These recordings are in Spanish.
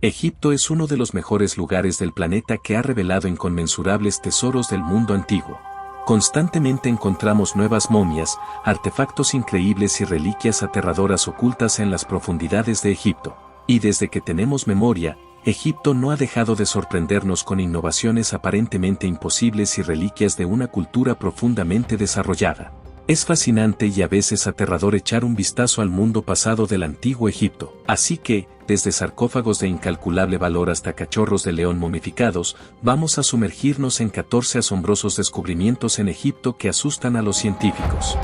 Egipto es uno de los mejores lugares del planeta que ha revelado inconmensurables tesoros del mundo antiguo. Constantemente encontramos nuevas momias, artefactos increíbles y reliquias aterradoras ocultas en las profundidades de Egipto. Y desde que tenemos memoria, Egipto no ha dejado de sorprendernos con innovaciones aparentemente imposibles y reliquias de una cultura profundamente desarrollada. Es fascinante y a veces aterrador echar un vistazo al mundo pasado del antiguo Egipto. Así que, desde sarcófagos de incalculable valor hasta cachorros de león momificados, vamos a sumergirnos en 14 asombrosos descubrimientos en Egipto que asustan a los científicos.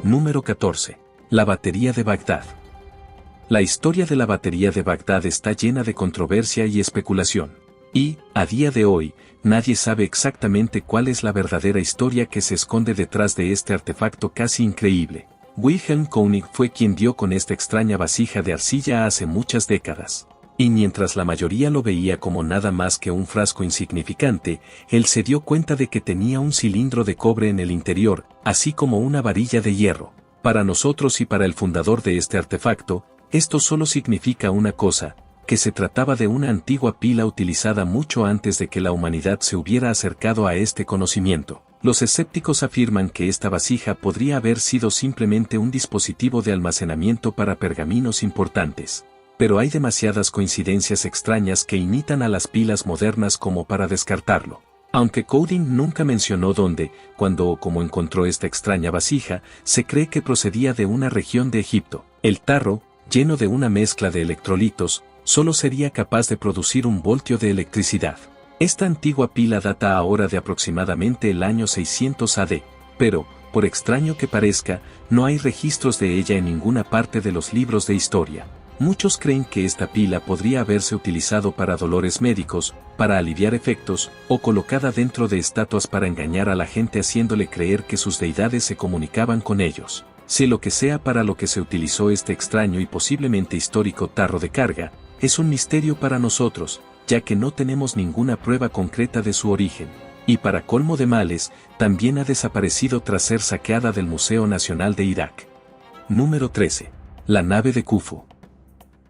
Número 14. La batería de Bagdad. La historia de la batería de Bagdad está llena de controversia y especulación. Y, a día de hoy, nadie sabe exactamente cuál es la verdadera historia que se esconde detrás de este artefacto casi increíble. Wilhelm König fue quien dio con esta extraña vasija de arcilla hace muchas décadas. Y mientras la mayoría lo veía como nada más que un frasco insignificante, él se dio cuenta de que tenía un cilindro de cobre en el interior, así como una varilla de hierro. Para nosotros y para el fundador de este artefacto, esto solo significa una cosa, que se trataba de una antigua pila utilizada mucho antes de que la humanidad se hubiera acercado a este conocimiento. Los escépticos afirman que esta vasija podría haber sido simplemente un dispositivo de almacenamiento para pergaminos importantes. Pero hay demasiadas coincidencias extrañas que imitan a las pilas modernas como para descartarlo. Aunque König nunca mencionó dónde, cuándo o cómo encontró esta extraña vasija, se cree que procedía de una región de Egipto. El tarro, lleno de una mezcla de electrolitos, solo sería capaz de producir un voltio de electricidad. Esta antigua pila data ahora de aproximadamente el año 600 AD, pero, por extraño que parezca, no hay registros de ella en ninguna parte de los libros de historia. Muchos creen que esta pila podría haberse utilizado para dolores médicos, para aliviar efectos, o colocada dentro de estatuas para engañar a la gente haciéndole creer que sus deidades se comunicaban con ellos. Sea lo que sea para lo que se utilizó este extraño y posiblemente histórico tarro de carga, es un misterio para nosotros, ya que no tenemos ninguna prueba concreta de su origen. Y para colmo de males, también ha desaparecido tras ser saqueada del Museo Nacional de Irak. Número 13. La nave de Khufu.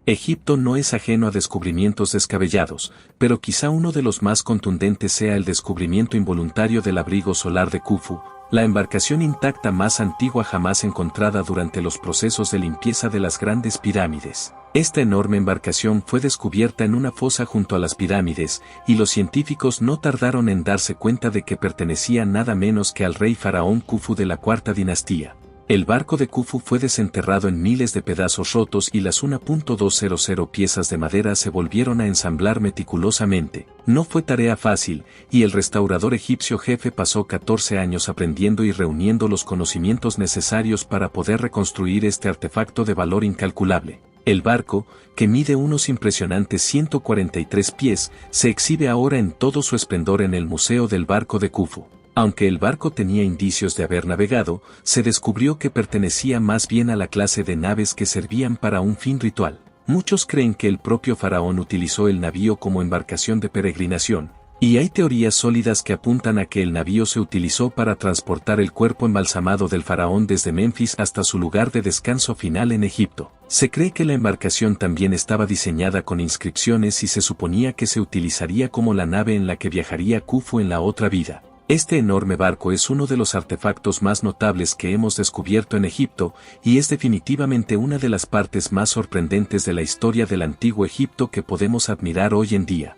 Egipto no es ajeno a descubrimientos descabellados, pero quizá uno de los más contundentes sea el descubrimiento involuntario del abrigo solar de Khufu, la embarcación intacta más antigua jamás encontrada durante los procesos de limpieza de las grandes pirámides. Esta enorme embarcación fue descubierta en una fosa junto a las pirámides, y los científicos no tardaron en darse cuenta de que pertenecía nada menos que al rey faraón Khufu de la cuarta dinastía. El barco de Khufu fue desenterrado en miles de pedazos rotos y las 1.200 piezas de madera se volvieron a ensamblar meticulosamente. No fue tarea fácil, y el restaurador egipcio jefe pasó 14 años aprendiendo y reuniendo los conocimientos necesarios para poder reconstruir este artefacto de valor incalculable. El barco, que mide unos impresionantes 143 pies, se exhibe ahora en todo su esplendor en el Museo del Barco de Khufu. Aunque el barco tenía indicios de haber navegado, se descubrió que pertenecía más bien a la clase de naves que servían para un fin ritual. Muchos creen que el propio faraón utilizó el navío como embarcación de peregrinación, y hay teorías sólidas que apuntan a que el navío se utilizó para transportar el cuerpo embalsamado del faraón desde Memphis hasta su lugar de descanso final en Egipto. Se cree que la embarcación también estaba diseñada con inscripciones y se suponía que se utilizaría como la nave en la que viajaría Khufu en la otra vida. Este enorme barco es uno de los artefactos más notables que hemos descubierto en Egipto, y es definitivamente una de las partes más sorprendentes de la historia del antiguo Egipto que podemos admirar hoy en día.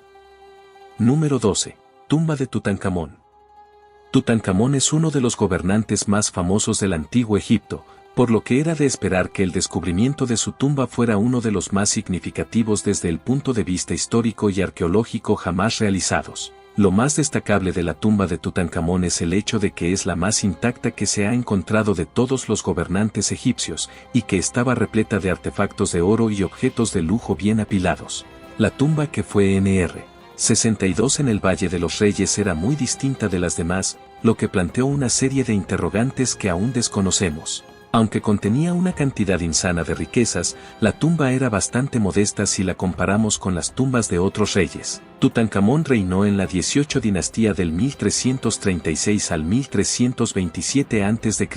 Número 12. Tumba de Tutankamón. Tutankamón es uno de los gobernantes más famosos del antiguo Egipto, por lo que era de esperar que el descubrimiento de su tumba fuera uno de los más significativos desde el punto de vista histórico y arqueológico jamás realizados. Lo más destacable de la tumba de Tutankamón es el hecho de que es la más intacta que se ha encontrado de todos los gobernantes egipcios, y que estaba repleta de artefactos de oro y objetos de lujo bien apilados. La tumba, que fue Nr. 62 en el Valle de los Reyes, era muy distinta de las demás, lo que planteó una serie de interrogantes que aún desconocemos. Aunque contenía una cantidad insana de riquezas, la tumba era bastante modesta si la comparamos con las tumbas de otros reyes. Tutankamón reinó en la 18 dinastía del 1336 al 1327 a.C.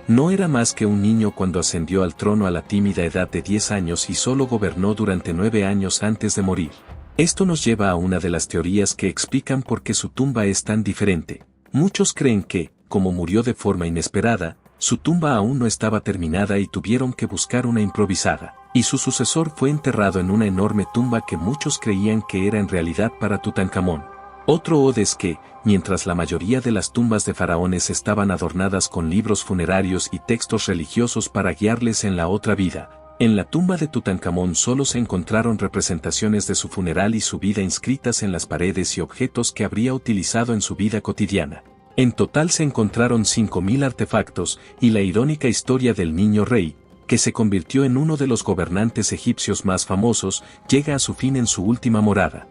No era más que un niño cuando ascendió al trono a la tímida edad de 10 años y solo gobernó durante 9 años antes de morir. Esto nos lleva a una de las teorías que explican por qué su tumba es tan diferente. Muchos creen que, como murió de forma inesperada, su tumba aún no estaba terminada y tuvieron que buscar una improvisada, y su sucesor fue enterrado en una enorme tumba que muchos creían que era en realidad para Tutankamón. Otro od es que, mientras la mayoría de las tumbas de faraones estaban adornadas con libros funerarios y textos religiosos para guiarles en la otra vida, en la tumba de Tutankamón solo se encontraron representaciones de su funeral y su vida inscritas en las paredes y objetos que habría utilizado en su vida cotidiana. En total se encontraron 5.000 artefactos, y la irónica historia del niño rey, que se convirtió en uno de los gobernantes egipcios más famosos, llega a su fin en su última morada.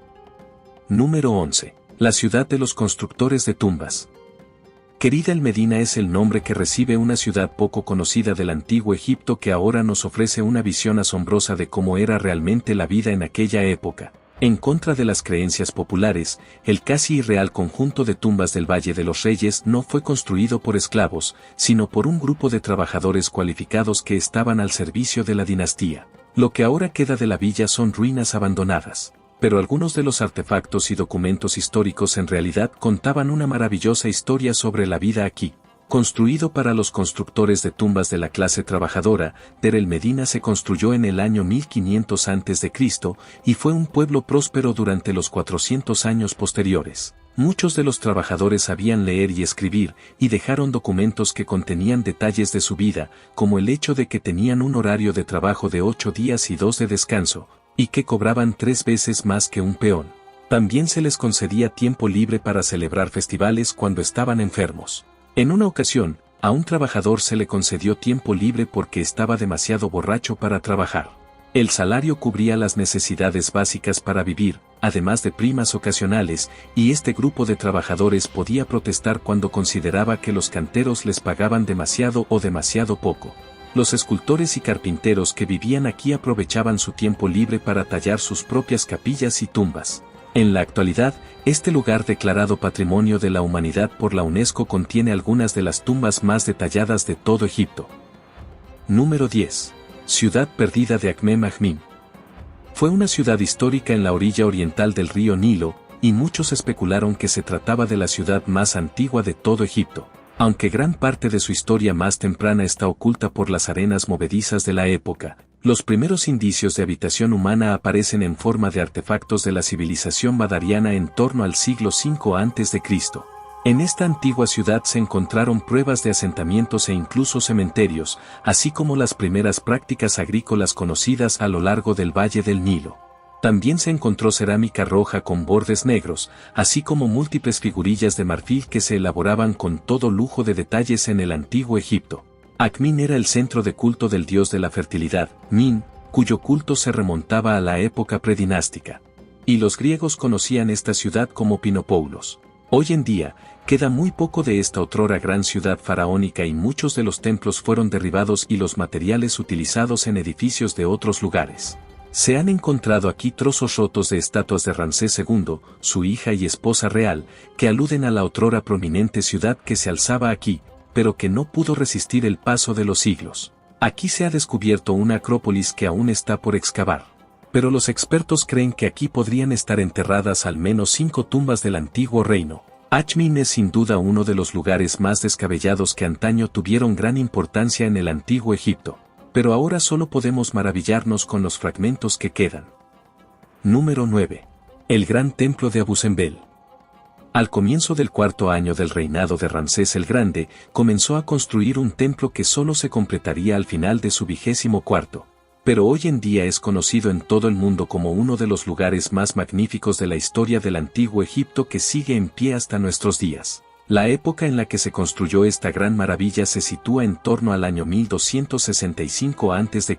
Número 11. La ciudad de los constructores de tumbas. Querida el Medina es el nombre que recibe una ciudad poco conocida del antiguo Egipto que ahora nos ofrece una visión asombrosa de cómo era realmente la vida en aquella época. En contra de las creencias populares, el casi irreal conjunto de tumbas del Valle de los Reyes no fue construido por esclavos, sino por un grupo de trabajadores cualificados que estaban al servicio de la dinastía. Lo que ahora queda de la villa son ruinas abandonadas. Pero algunos de los artefactos y documentos históricos en realidad contaban una maravillosa historia sobre la vida aquí. Construido para los constructores de tumbas de la clase trabajadora, Der el Medina se construyó en el año 1500 a.C. y fue un pueblo próspero durante los 400 años posteriores. Muchos de los trabajadores sabían leer y escribir, y dejaron documentos que contenían detalles de su vida, como el hecho de que tenían un horario de trabajo de 8 días y 2 de descanso, y que cobraban 3 veces más que un peón. También se les concedía tiempo libre para celebrar festivales cuando estaban enfermos. En una ocasión, a un trabajador se le concedió tiempo libre porque estaba demasiado borracho para trabajar. El salario cubría las necesidades básicas para vivir, además de primas ocasionales, y este grupo de trabajadores podía protestar cuando consideraba que los canteros les pagaban demasiado o demasiado poco. Los escultores y carpinteros que vivían aquí aprovechaban su tiempo libre para tallar sus propias capillas y tumbas. En la actualidad, este lugar declarado Patrimonio de la Humanidad por la UNESCO contiene algunas de las tumbas más detalladas de todo Egipto. Número 10. Ciudad perdida de Akhme-Majmin. Fue una ciudad histórica en la orilla oriental del río Nilo, y muchos especularon que se trataba de la ciudad más antigua de todo Egipto. Aunque gran parte de su historia más temprana está oculta por las arenas movedizas de la época, los primeros indicios de habitación humana aparecen en forma de artefactos de la civilización badariana en torno al siglo V a.C. En esta antigua ciudad se encontraron pruebas de asentamientos e incluso cementerios, así como las primeras prácticas agrícolas conocidas a lo largo del Valle del Nilo. También se encontró cerámica roja con bordes negros, así como múltiples figurillas de marfil que se elaboraban con todo lujo de detalles en el antiguo Egipto. Akhmin era el centro de culto del dios de la fertilidad, Min, cuyo culto se remontaba a la época predinástica. Y los griegos conocían esta ciudad como Pinopoulos. Hoy en día, queda muy poco de esta otrora gran ciudad faraónica y muchos de los templos fueron derribados y los materiales utilizados en edificios de otros lugares. Se han encontrado aquí trozos rotos de estatuas de Ramsés II, su hija y esposa real, que aluden a la otrora prominente ciudad que se alzaba aquí, pero que no pudo resistir el paso de los siglos. Aquí se ha descubierto una acrópolis que aún está por excavar. Pero los expertos creen que aquí podrían estar enterradas al menos 5 tumbas del antiguo reino. Akhmin es sin duda uno de los lugares más descabellados que antaño tuvieron gran importancia en el antiguo Egipto. Pero ahora solo podemos maravillarnos con los fragmentos que quedan. Número 9. El Gran Templo de Abu Simbel. Al comienzo del 4º año del reinado de Ramsés el Grande, comenzó a construir un templo que solo se completaría al final de su 24º. Pero hoy en día es conocido en todo el mundo como uno de los lugares más magníficos de la historia del antiguo Egipto que sigue en pie hasta nuestros días. La época en la que se construyó esta gran maravilla se sitúa en torno al año 1265 a.C.,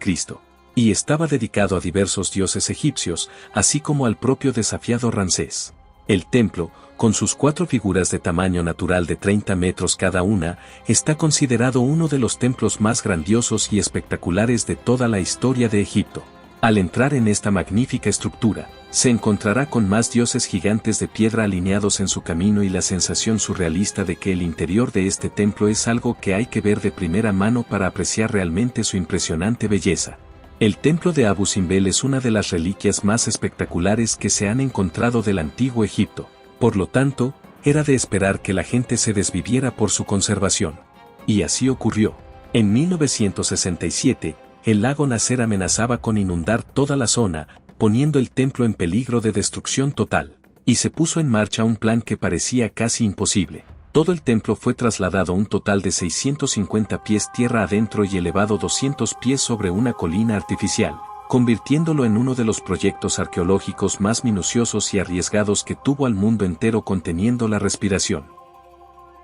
y estaba dedicado a diversos dioses egipcios, así como al propio desafiado Ramsés. El templo, Con sus 4 figuras de tamaño natural de 30 metros cada una, está considerado uno de los templos más grandiosos y espectaculares de toda la historia de Egipto. Al entrar en esta magnífica estructura, se encontrará con más dioses gigantes de piedra alineados en su camino y la sensación surrealista de que el interior de este templo es algo que hay que ver de primera mano para apreciar realmente su impresionante belleza. El templo de Abu Simbel es una de las reliquias más espectaculares que se han encontrado del antiguo Egipto. Por lo tanto, era de esperar que la gente se desviviera por su conservación. Y así ocurrió. En 1967, el lago Nasser amenazaba con inundar toda la zona, poniendo el templo en peligro de destrucción total, y se puso en marcha un plan que parecía casi imposible. Todo el templo fue trasladado a un total de 650 pies tierra adentro y elevado 200 pies sobre una colina artificial, convirtiéndolo en uno de los proyectos arqueológicos más minuciosos y arriesgados que tuvo al mundo entero conteniendo la respiración.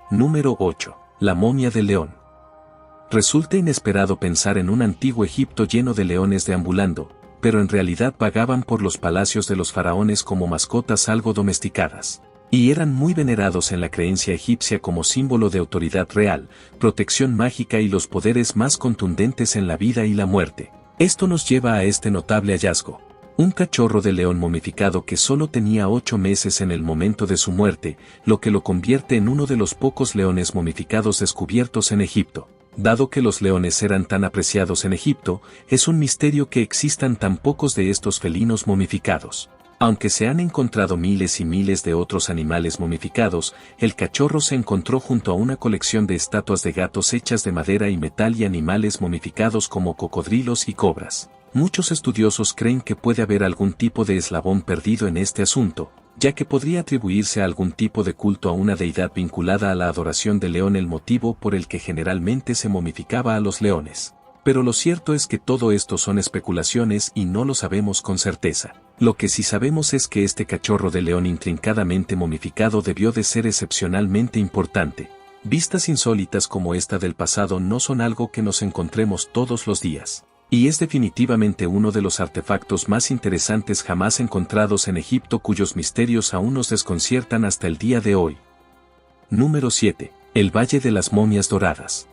Número 8. La momia del león. Resulta inesperado pensar en un antiguo Egipto lleno de leones deambulando, pero en realidad vagaban por los palacios de los faraones como mascotas algo domesticadas, y eran muy venerados en la creencia egipcia como símbolo de autoridad real, protección mágica y los poderes más contundentes en la vida y la muerte. Esto nos lleva a este notable hallazgo. Un cachorro de león momificado que solo tenía 8 meses en el momento de su muerte, lo que lo convierte en uno de los pocos leones momificados descubiertos en Egipto. Dado que los leones eran tan apreciados en Egipto, es un misterio que existan tan pocos de estos felinos momificados. Aunque se han encontrado miles y miles de otros animales momificados, el cachorro se encontró junto a una colección de estatuas de gatos hechas de madera y metal y animales momificados como cocodrilos y cobras. Muchos estudiosos creen que puede haber algún tipo de eslabón perdido en este asunto, ya que podría atribuirse a algún tipo de culto a una deidad vinculada a la adoración del león, el motivo por el que generalmente se momificaba a los leones. Pero lo cierto es que todo esto son especulaciones y no lo sabemos con certeza. Lo que sí sabemos es que este cachorro de león intrincadamente momificado debió de ser excepcionalmente importante. Vistas insólitas como esta del pasado no son algo que nos encontremos todos los días. Y es definitivamente uno de los artefactos más interesantes jamás encontrados en Egipto, cuyos misterios aún nos desconciertan hasta el día de hoy. Número 7. El Valle de las Momias Doradas.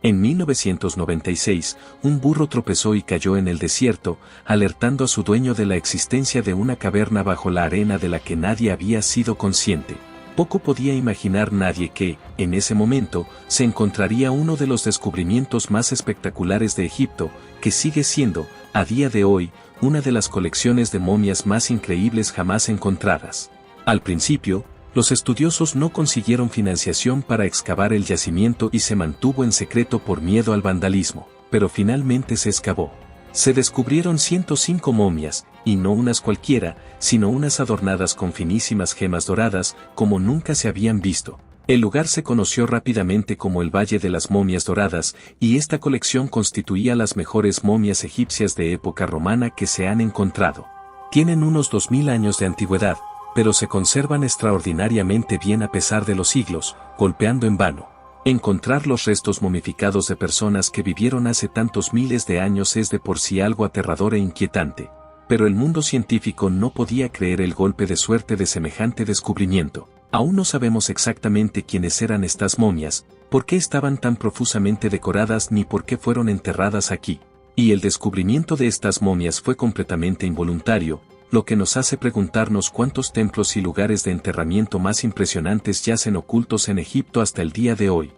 En 1996, un burro tropezó y cayó en el desierto, alertando a su dueño de la existencia de una caverna bajo la arena de la que nadie había sido consciente. Poco podía imaginar nadie que, en ese momento, se encontraría uno de los descubrimientos más espectaculares de Egipto, que sigue siendo, a día de hoy, una de las colecciones de momias más increíbles jamás encontradas. Al principio, los estudiosos no consiguieron financiación para excavar el yacimiento y se mantuvo en secreto por miedo al vandalismo, pero finalmente se excavó. Se descubrieron 105 momias, y no unas cualquiera, sino unas adornadas con finísimas gemas doradas, como nunca se habían visto. El lugar se conoció rápidamente como el Valle de las Momias Doradas, y esta colección constituía las mejores momias egipcias de época romana que se han encontrado. Tienen unos 2000 años de antigüedad, pero se conservan extraordinariamente bien a pesar de los siglos, golpeando en vano. Encontrar los restos momificados de personas que vivieron hace tantos miles de años es de por sí algo aterrador e inquietante. Pero el mundo científico no podía creer el golpe de suerte de semejante descubrimiento. Aún no sabemos exactamente quiénes eran estas momias, por qué estaban tan profusamente decoradas ni por qué fueron enterradas aquí. Y el descubrimiento de estas momias fue completamente involuntario, lo que nos hace preguntarnos cuántos templos y lugares de enterramiento más impresionantes yacen ocultos en Egipto hasta el día de hoy.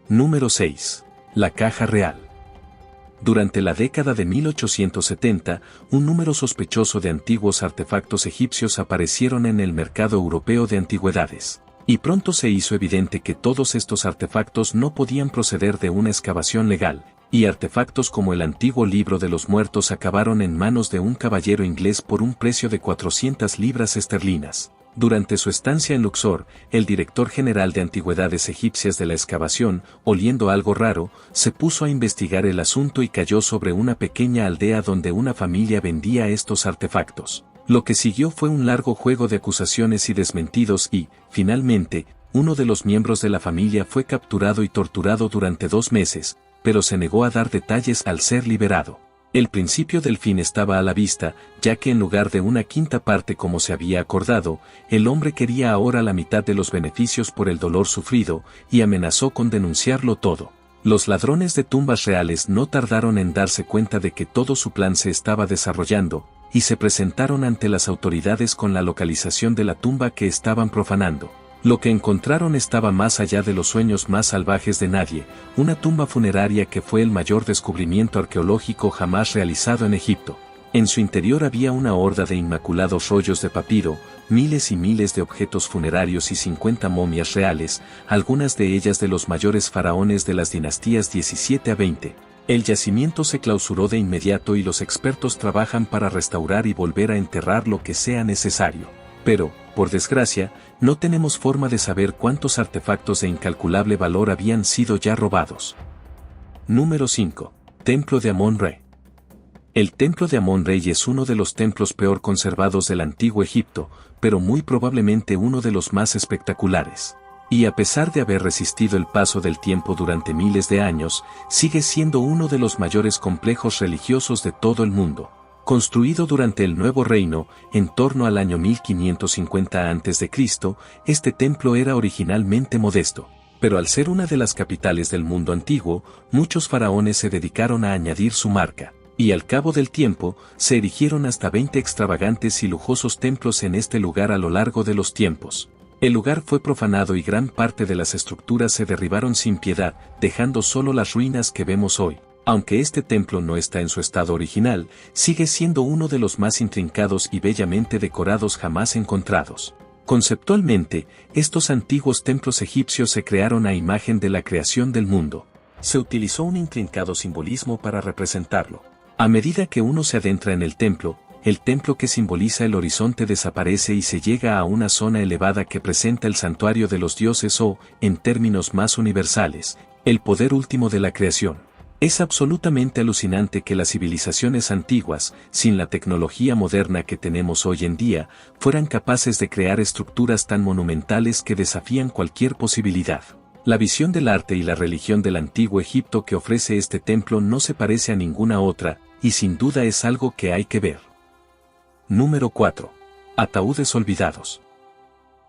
Número 6. La Caja Real. Durante la década de 1870, un número sospechoso de antiguos artefactos egipcios aparecieron en el mercado europeo de antigüedades. Y pronto se hizo evidente que todos estos artefactos no podían proceder de una excavación legal, y artefactos como el antiguo libro de los muertos acabaron en manos de un caballero inglés por un precio de 400 libras esterlinas. Durante su estancia en Luxor, el director general de antigüedades egipcias de la excavación, oliendo algo raro, se puso a investigar el asunto y cayó sobre una pequeña aldea donde una familia vendía estos artefactos. Lo que siguió fue un largo juego de acusaciones y desmentidos y, finalmente, uno de los miembros de la familia fue capturado y torturado durante 2 meses, pero se negó a dar detalles al ser liberado. El principio del fin estaba a la vista, ya que en lugar de una quinta parte como se había acordado, el hombre quería ahora la mitad de los beneficios por el dolor sufrido, y amenazó con denunciarlo todo. Los ladrones de tumbas reales no tardaron en darse cuenta de que todo su plan se estaba desarrollando, y se presentaron ante las autoridades con la localización de la tumba que estaban profanando. Lo que encontraron estaba más allá de los sueños más salvajes de nadie, una tumba funeraria que fue el mayor descubrimiento arqueológico jamás realizado en Egipto. En su interior había una horda de inmaculados rollos de papiro, miles y miles de objetos funerarios y 50 momias reales, algunas de ellas de los mayores faraones de las dinastías 17 a 20. El yacimiento se clausuró de inmediato y los expertos trabajan para restaurar y volver a enterrar lo que sea necesario. Pero, por desgracia, no tenemos forma de saber cuántos artefactos de incalculable valor habían sido ya robados. Número 5. Templo de Amón-Re. El templo de Amón-Re es uno de los templos peor conservados del antiguo Egipto, pero muy probablemente uno de los más espectaculares. Y a pesar de haber resistido el paso del tiempo durante miles de años, sigue siendo uno de los mayores complejos religiosos de todo el mundo. Construido durante el Nuevo Reino, en torno al año 1550 a.C., este templo era originalmente modesto, pero al ser una de las capitales del mundo antiguo, muchos faraones se dedicaron a añadir su marca, y al cabo del tiempo, se erigieron hasta 20 extravagantes y lujosos templos en este lugar a lo largo de los tiempos. El lugar fue profanado y gran parte de las estructuras se derribaron sin piedad, dejando solo las ruinas que vemos hoy. Aunque este templo no está en su estado original, sigue siendo uno de los más intrincados y bellamente decorados jamás encontrados. Conceptualmente, estos antiguos templos egipcios se crearon a imagen de la creación del mundo. Se utilizó un intrincado simbolismo para representarlo. A medida que uno se adentra en el templo que simboliza el horizonte desaparece y se llega a una zona elevada que presenta el santuario de los dioses o, en términos más universales, el poder último de la creación. Es absolutamente alucinante que las civilizaciones antiguas, sin la tecnología moderna que tenemos hoy en día, fueran capaces de crear estructuras tan monumentales que desafían cualquier posibilidad. La visión del arte y la religión del antiguo Egipto que ofrece este templo no se parece a ninguna otra, y sin duda es algo que hay que ver. Número 4. Ataúdes olvidados.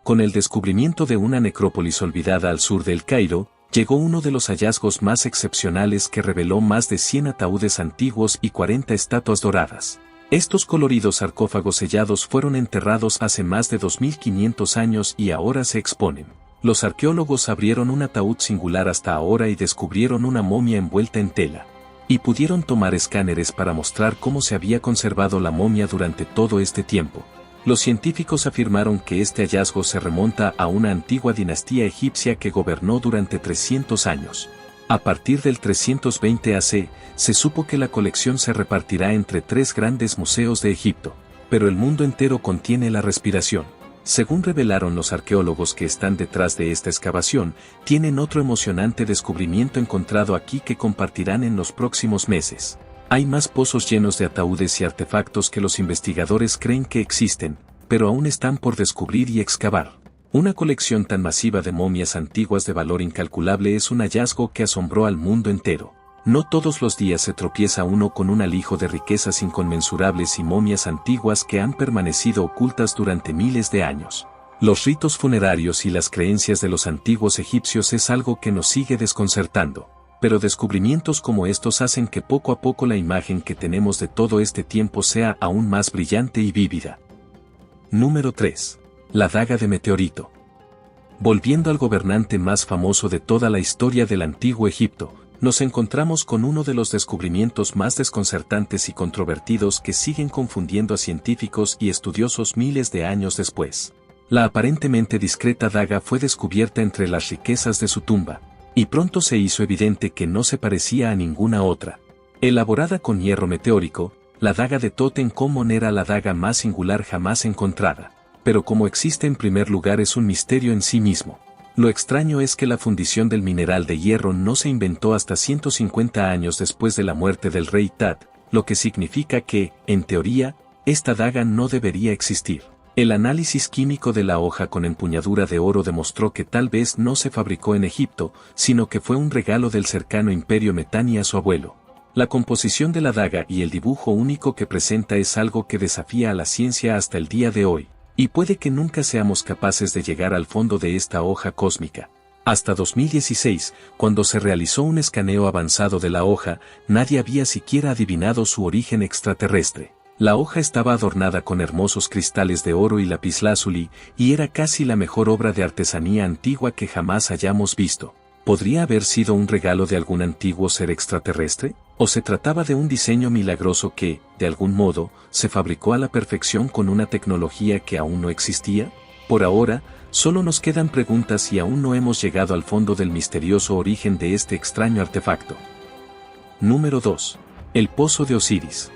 Con el descubrimiento de una necrópolis olvidada al sur del Cairo, llegó uno de los hallazgos más excepcionales que reveló más de 100 ataúdes antiguos y 40 estatuas doradas. Estos coloridos sarcófagos sellados fueron enterrados hace más de 2500 años y ahora se exponen. Los arqueólogos abrieron un ataúd singular hasta ahora y descubrieron una momia envuelta en tela. Y pudieron tomar escáneres para mostrar cómo se había conservado la momia durante todo este tiempo. Los científicos afirmaron que este hallazgo se remonta a una antigua dinastía egipcia que gobernó durante 300 años. A partir del 320 AC, se supo que la colección se repartirá entre 3 grandes museos de Egipto, pero el mundo entero contiene la respiración. Según revelaron los arqueólogos que están detrás de esta excavación, tienen otro emocionante descubrimiento encontrado aquí que compartirán en los próximos meses. Hay más pozos llenos de ataúdes y artefactos que los investigadores creen que existen, pero aún están por descubrir y excavar. Una colección tan masiva de momias antiguas de valor incalculable es un hallazgo que asombró al mundo entero. No todos los días se tropieza uno con un alijo de riquezas inconmensurables y momias antiguas que han permanecido ocultas durante miles de años. Los ritos funerarios y las creencias de los antiguos egipcios es algo que nos sigue desconcertando. Pero descubrimientos como estos hacen que poco a poco la imagen que tenemos de todo este tiempo sea aún más brillante y vívida. Número 3. La daga de meteorito. Volviendo al gobernante más famoso de toda la historia del antiguo Egipto, nos encontramos con uno de los descubrimientos más desconcertantes y controvertidos que siguen confundiendo a científicos y estudiosos miles de años después. La aparentemente discreta daga fue descubierta entre las riquezas de su tumba, y pronto se hizo evidente que no se parecía a ninguna otra. Elaborada con hierro meteórico, la daga de Tutankamón era la daga más singular jamás encontrada, pero como existe en primer lugar es un misterio en sí mismo. Lo extraño es que la fundición del mineral de hierro no se inventó hasta 150 años después de la muerte del rey Tut, lo que significa que, en teoría, esta daga no debería existir. El análisis químico de la hoja con empuñadura de oro demostró que tal vez no se fabricó en Egipto, sino que fue un regalo del cercano imperio Mitanni a su abuelo. La composición de la daga y el dibujo único que presenta es algo que desafía a la ciencia hasta el día de hoy, y puede que nunca seamos capaces de llegar al fondo de esta hoja cósmica. Hasta 2016, cuando se realizó un escaneo avanzado de la hoja, nadie había siquiera adivinado su origen extraterrestre. La hoja estaba adornada con hermosos cristales de oro y lapislázuli, y era casi la mejor obra de artesanía antigua que jamás hayamos visto. ¿Podría haber sido un regalo de algún antiguo ser extraterrestre? ¿O se trataba de un diseño milagroso que, de algún modo, se fabricó a la perfección con una tecnología que aún no existía? Por ahora, solo nos quedan preguntas y aún no hemos llegado al fondo del misterioso origen de este extraño artefacto. Número 2. El Pozo de Osiris.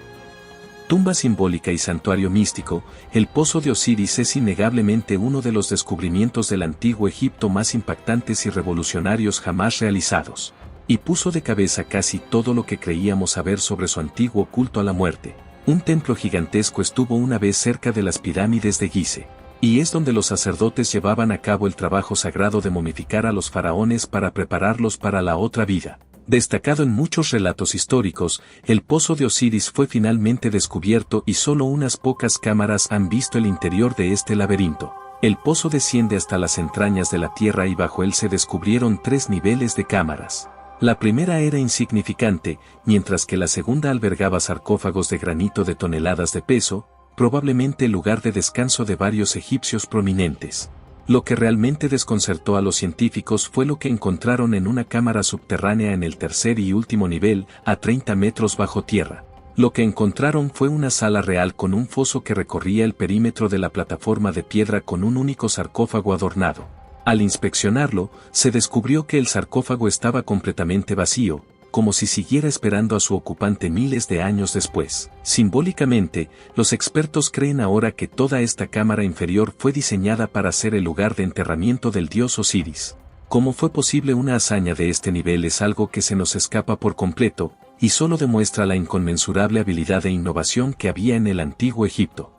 Tumba simbólica y santuario místico, el Pozo de Osiris es innegablemente uno de los descubrimientos del antiguo Egipto más impactantes y revolucionarios jamás realizados, y puso de cabeza casi todo lo que creíamos saber sobre su antiguo culto a la muerte. Un templo gigantesco estuvo una vez cerca de las pirámides de Gizeh, y es donde los sacerdotes llevaban a cabo el trabajo sagrado de momificar a los faraones para prepararlos para la otra vida. Destacado en muchos relatos históricos, el Pozo de Osiris fue finalmente descubierto y solo unas pocas cámaras han visto el interior de este laberinto. El pozo desciende hasta las entrañas de la tierra y bajo él se descubrieron 3 niveles de cámaras. La primera era insignificante, mientras que la segunda albergaba sarcófagos de granito de toneladas de peso, probablemente el lugar de descanso de varios egipcios prominentes. Lo que realmente desconcertó a los científicos fue lo que encontraron en una cámara subterránea en el tercer y último nivel, a 30 metros bajo tierra. Lo que encontraron fue una sala real con un foso que recorría el perímetro de la plataforma de piedra con un único sarcófago adornado. Al inspeccionarlo, se descubrió que el sarcófago estaba completamente vacío, como si siguiera esperando a su ocupante miles de años después. Simbólicamente, los expertos creen ahora que toda esta cámara inferior fue diseñada para ser el lugar de enterramiento del dios Osiris. ¿Cómo fue posible una hazaña de este nivel? Es algo que se nos escapa por completo, y solo demuestra la inconmensurable habilidad e innovación que había en el antiguo Egipto.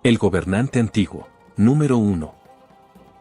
El gobernante antiguo. Número 1.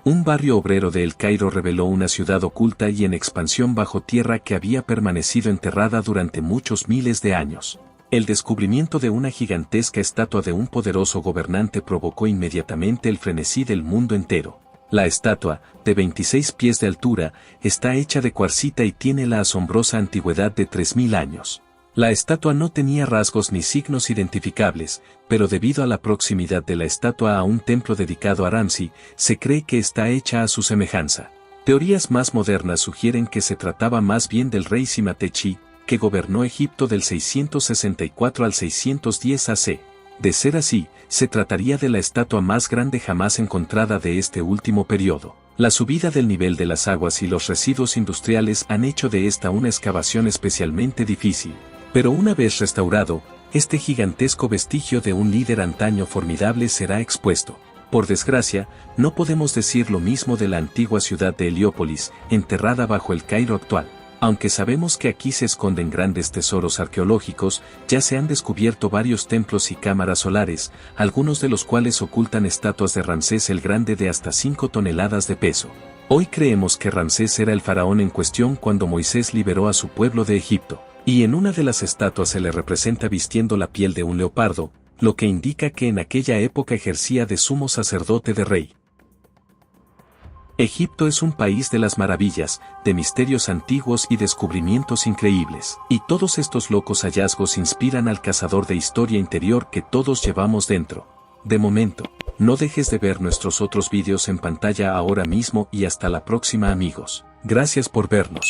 Un barrio obrero de El Cairo reveló una ciudad oculta y en expansión bajo tierra que había permanecido enterrada durante muchos miles de años. El descubrimiento de una gigantesca estatua de un poderoso gobernante provocó inmediatamente el frenesí del mundo entero. La estatua, de 26 pies de altura, está hecha de cuarcita y tiene la asombrosa antigüedad de 3000 años. La estatua no tenía rasgos ni signos identificables, pero debido a la proximidad de la estatua a un templo dedicado a Ramsí, se cree que está hecha a su semejanza. Teorías más modernas sugieren que se trataba más bien del rey Simatechi, que gobernó Egipto del 664 al 610 AC. De ser así, se trataría de la estatua más grande jamás encontrada de este último periodo. La subida del nivel de las aguas y los residuos industriales han hecho de esta una excavación especialmente difícil. Pero una vez restaurado, este gigantesco vestigio de un líder antaño formidable será expuesto. Por desgracia, no podemos decir lo mismo de la antigua ciudad de Heliópolis, enterrada bajo el Cairo actual. Aunque sabemos que aquí se esconden grandes tesoros arqueológicos, ya se han descubierto varios templos y cámaras solares, algunos de los cuales ocultan estatuas de Ramsés el Grande de hasta 5 toneladas de peso. Hoy creemos que Ramsés era el faraón en cuestión cuando Moisés liberó a su pueblo de Egipto, y en una de las estatuas se le representa vistiendo la piel de un leopardo, lo que indica que en aquella época ejercía de sumo sacerdote de rey. Egipto es un país de las maravillas, de misterios antiguos y descubrimientos increíbles. Y todos estos locos hallazgos inspiran al cazador de historia interior que todos llevamos dentro. De momento, no dejes de ver nuestros otros vídeos en pantalla ahora mismo y hasta la próxima amigos. Gracias por vernos.